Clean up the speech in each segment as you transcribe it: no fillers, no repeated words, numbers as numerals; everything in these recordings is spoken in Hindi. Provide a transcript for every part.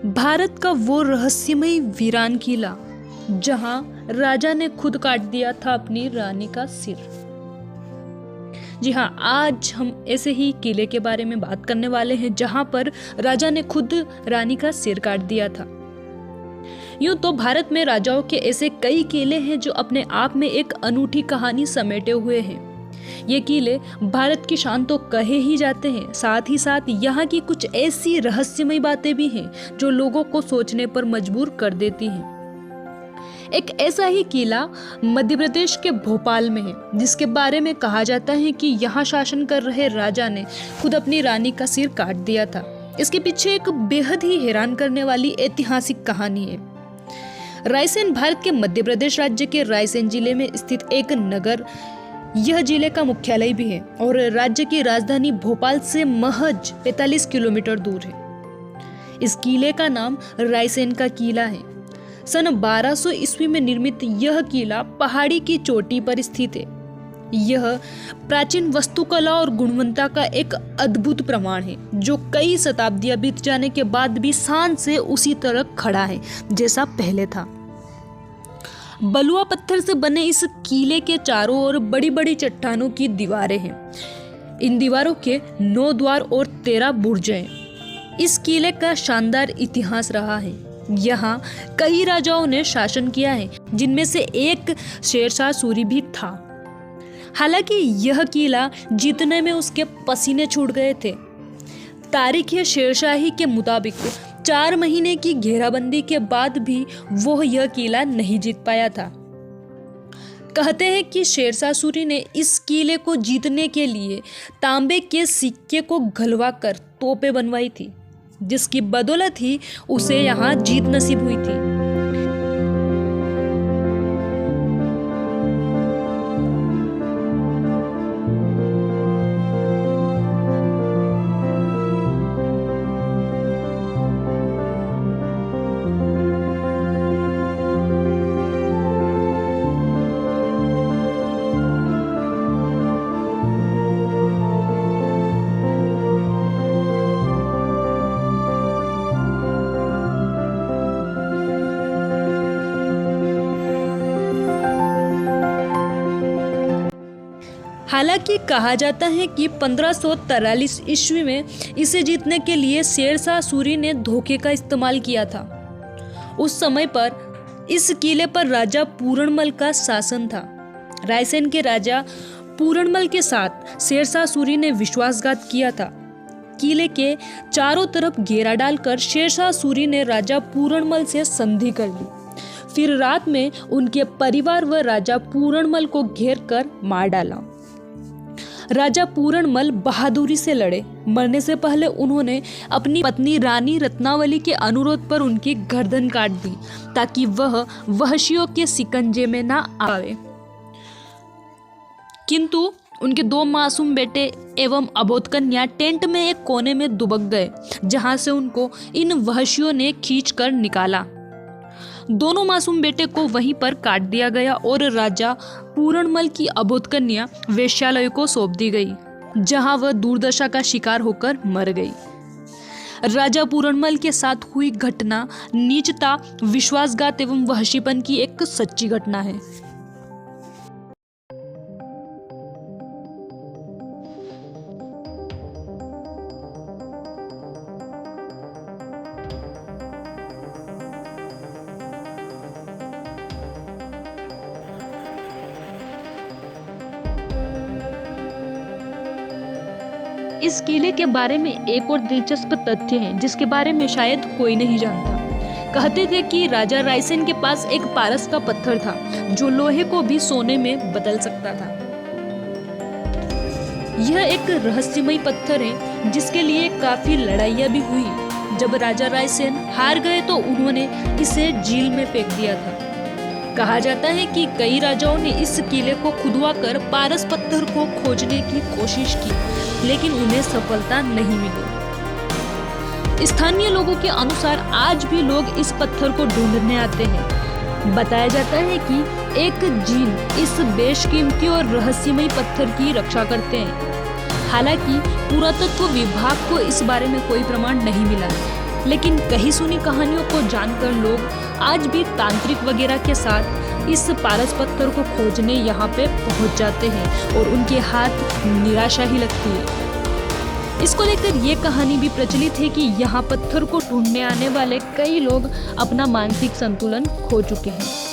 भारत का वो रहस्यमय वीरान किला जहां राजा ने खुद काट दिया था अपनी रानी का सिर। जी हाँ, आज हम ऐसे ही किले के बारे में बात करने वाले हैं जहां पर राजा ने खुद रानी का सिर काट दिया था। यूं तो भारत में राजाओं के ऐसे कई किले हैं जो अपने आप में एक अनूठी कहानी समेटे हुए हैं। ये किले भारत की शान तो कहे ही जाते हैं, साथ ही साथ यहाँ की कुछ ऐसी रहस्यमय बातें भी हैं जो लोगों को सोचने पर मजबूर कर देती हैं। एक ऐसा ही किला मध्य प्रदेश के भोपाल में है, जिसके बारे में कहा जाता है कि यहाँ शासन कर रहे राजा ने खुद अपनी रानी का सिर काट दिया था। इसके पीछे एक बेहद ही हैरान करने वाली ऐतिहासिक कहानी है। रायसेन भारत के मध्य प्रदेश राज्य के रायसेन जिले में स्थित एक नगर, यह जिले का मुख्यालय भी है और राज्य की राजधानी भोपाल से महज 45 किलोमीटर दूर है। इस किले का नाम रायसेन का किला है। सन 1200 ईस्वी में निर्मित यह किला पहाड़ी की चोटी पर स्थित है। यह प्राचीन वास्तुकला और गुणवत्ता का एक अद्भुत प्रमाण है, जो कई शताब्दियां बीत जाने के बाद भी शान से उसी तरह खड़ा है जैसा पहले था। बलुआ पत्थर से बने इस किले के चारों ओर बड़ी बड़ी चट्टानों की दीवारें हैं। इन दीवारों के 9 द्वार और 13 बुर्ज हैं। इस किले का शानदार इतिहास रहा है। यहाँ कई राजाओं ने शासन किया है, जिनमें से एक शेरशाह सूरी भी था। हालांकि यह किला जीतने में उसके पसीने छूट गए थे। तारीख शेरशाही के मुताबिक 4 महीने की घेराबंदी के बाद भी वो यह किला नहीं जीत पाया था। कहते हैं कि शेरशाह सूरी ने इस किले को जीतने के लिए तांबे के सिक्के को घलवा कर तोपें बनवाई थी, जिसकी बदौलत ही उसे यहाँ जीत नसीब हुई थी। हालांकि कहा जाता है कि 1543 ईस्वी में इसे जीतने के लिए शेरशाह सूरी ने धोखे का इस्तेमाल किया था। उस समय पर इस किले पर राजा पूरणमल का शासन था। रायसेन के राजा पूरणमल के साथ शेरशाह सूरी ने विश्वासघात किया था। किले के चारों तरफ घेरा डालकर शेरशाह सूरी ने राजा पूरणमल से संधि कर ली। फिर रात में उनके परिवार व राजा पूरणमल को घेर कर मार डाला। राजा पूरणमल बहादुरी से लड़े। मरने से पहले उन्होंने अपनी पत्नी रानी रत्नावली के अनुरोध पर उनकी गर्दन काट दी, ताकि वह वहशियों के शिकंजे में ना आवे। किंतु उनके 2 मासूम बेटे एवं अबोध कन्या टेंट में एक कोने में दुबक गए, जहां से उनको इन वहशियों ने खींचकर निकाला। दोनों मासूम बेटे को वहीं पर काट दिया गया और राजा पूरणमल की अबोध कन्या वेश्यालय को सौंप दी गई, जहां वह दुर्दशा का शिकार होकर मर गई। राजा पूरणमल के साथ हुई घटना नीचता, विश्वासघात एवं वहशीपन की एक सच्ची घटना है। इस किले के बारे में एक और दिलचस्प तथ्य है, जिसके बारे में शायद कोई नहीं जानता। कहते थे कि राजा रायसेन के पास एक पारस का पत्थर था, जो लोहे को भी सोने में बदल सकता था। यह एक रहस्यमय पत्थर है जिसके लिए काफी लड़ाइयाँ भी हुई। जब राजा रायसेन हार गए तो उन्होंने इसे झील में फेंक दिया था। कहा जाता है कि कई राजाओं ने इस किले को खुदवाकर पारस पत्थर को खोजने की कोशिश की, लेकिन उन्हें सफलता नहीं मिली। स्थानीय लोगों के अनुसार आज भी लोग इस पत्थर को ढूंढने आते हैं। बताया जाता है कि एक जीन इस बेशकीमती और रहस्यमय पत्थर की रक्षा करते हैं। हालांकि पुरातत्व विभाग को इस बारे में कोई प्रमाण नहीं मिला, लेकिन कही सुनी कहानियों को जानकर लोग आज भी तांत्रिक वगैरह के साथ इस पारस पत्थर को खोजने यहाँ पे पहुँच जाते हैं और उनके हाथ निराशा ही लगती है। इसको लेकर ये कहानी भी प्रचलित है कि यहाँ पत्थर को ढूंढने आने वाले कई लोग अपना मानसिक संतुलन खो चुके हैं।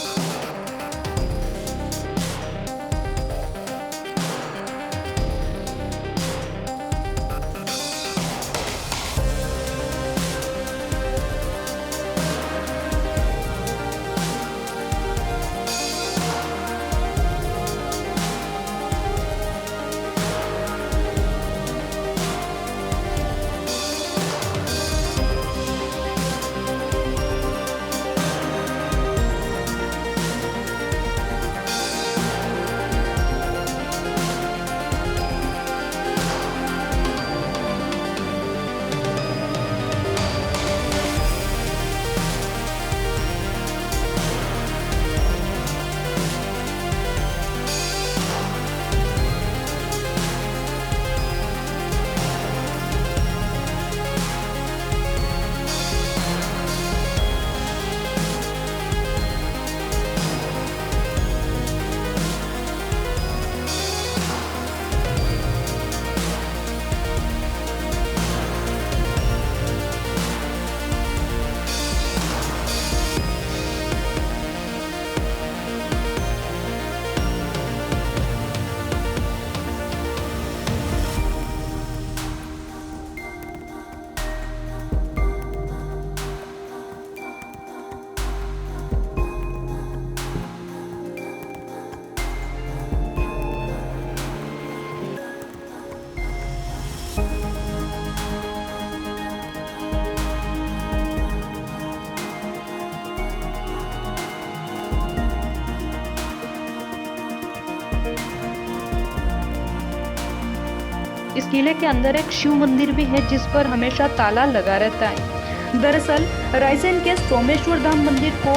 इस किले के अंदर एक शिव मंदिर भी है जिस पर हमेशा ताला लगा रहता है। दरअसल रायसेन के सोमेश्वर धाम मंदिर को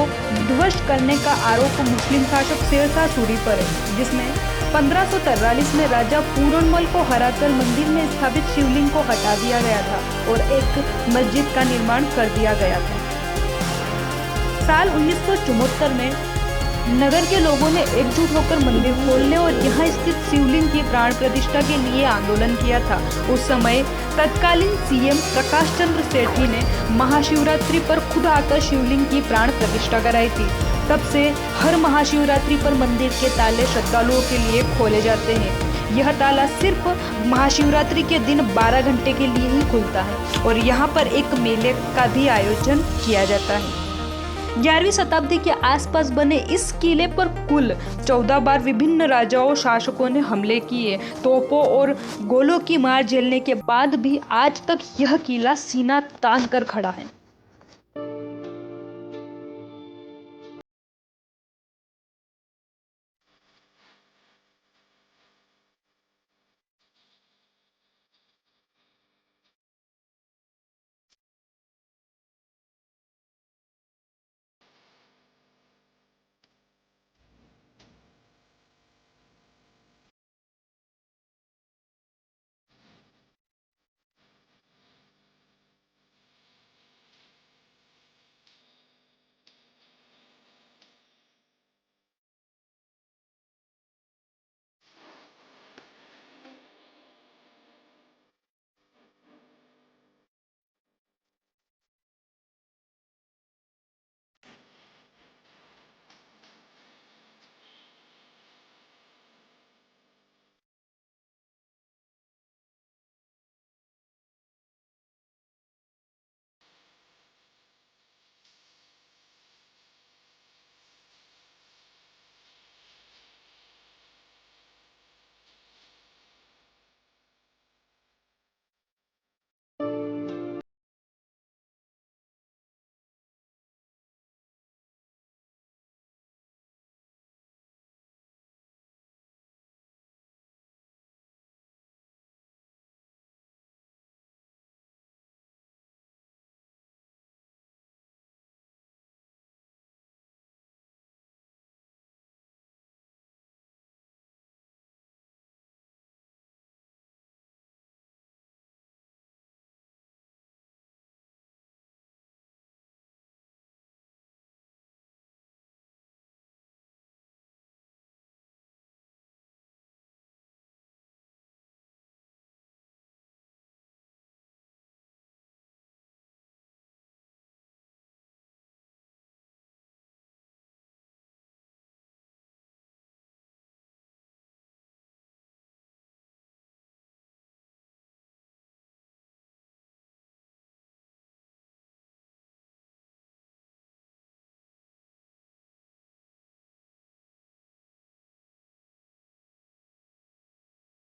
ध्वस्त करने का आरोप मुस्लिम शासक शेरशाह सूरी पर है, जिसमें 1543 में राजा पूरनमल को हराकर मंदिर में स्थापित शिवलिंग को हटा दिया गया था और एक मस्जिद का निर्माण कर दिया गया था। साल 1974 में नगर के लोगों ने एकजुट होकर मंदिर खोलने और यहाँ स्थित शिवलिंग की प्राण प्रतिष्ठा के लिए आंदोलन किया था। उस समय तत्कालीन सीएम प्रकाश चंद्र सेठी ने महाशिवरात्रि पर खुद आकर शिवलिंग की प्राण प्रतिष्ठा कराई थी। तब से हर महाशिवरात्रि पर मंदिर के ताले श्रद्धालुओं के लिए खोले जाते हैं। यह ताला सिर्फ महाशिवरात्रि के दिन 12 घंटे के लिए ही खुलता है और यहाँ पर एक मेले का भी आयोजन किया जाता है। 11वीं शताब्दी के आसपास बने इस किले पर कुल 14 बार विभिन्न राजाओं शासकों ने हमले किए। तोपों और गोलों की मार झेलने के बाद भी आज तक यह किला सीना तान कर खड़ा है।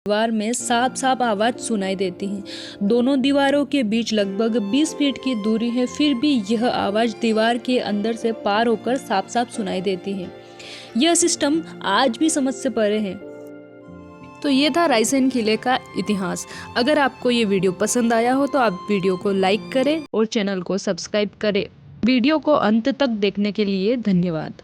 दीवार में साफ साफ आवाज सुनाई देती है। दोनों दीवारों के बीच लगभग 20 फीट की दूरी है, फिर भी यह आवाज दीवार के अंदर से पार होकर साफ साफ सुनाई देती है। यह सिस्टम आज भी समझ से परे है। तो ये था रायसेन किले का इतिहास। अगर आपको ये वीडियो पसंद आया हो तो आप वीडियो को लाइक करें और चैनल को सब्सक्राइब करें। वीडियो को अंत तक देखने के लिए धन्यवाद।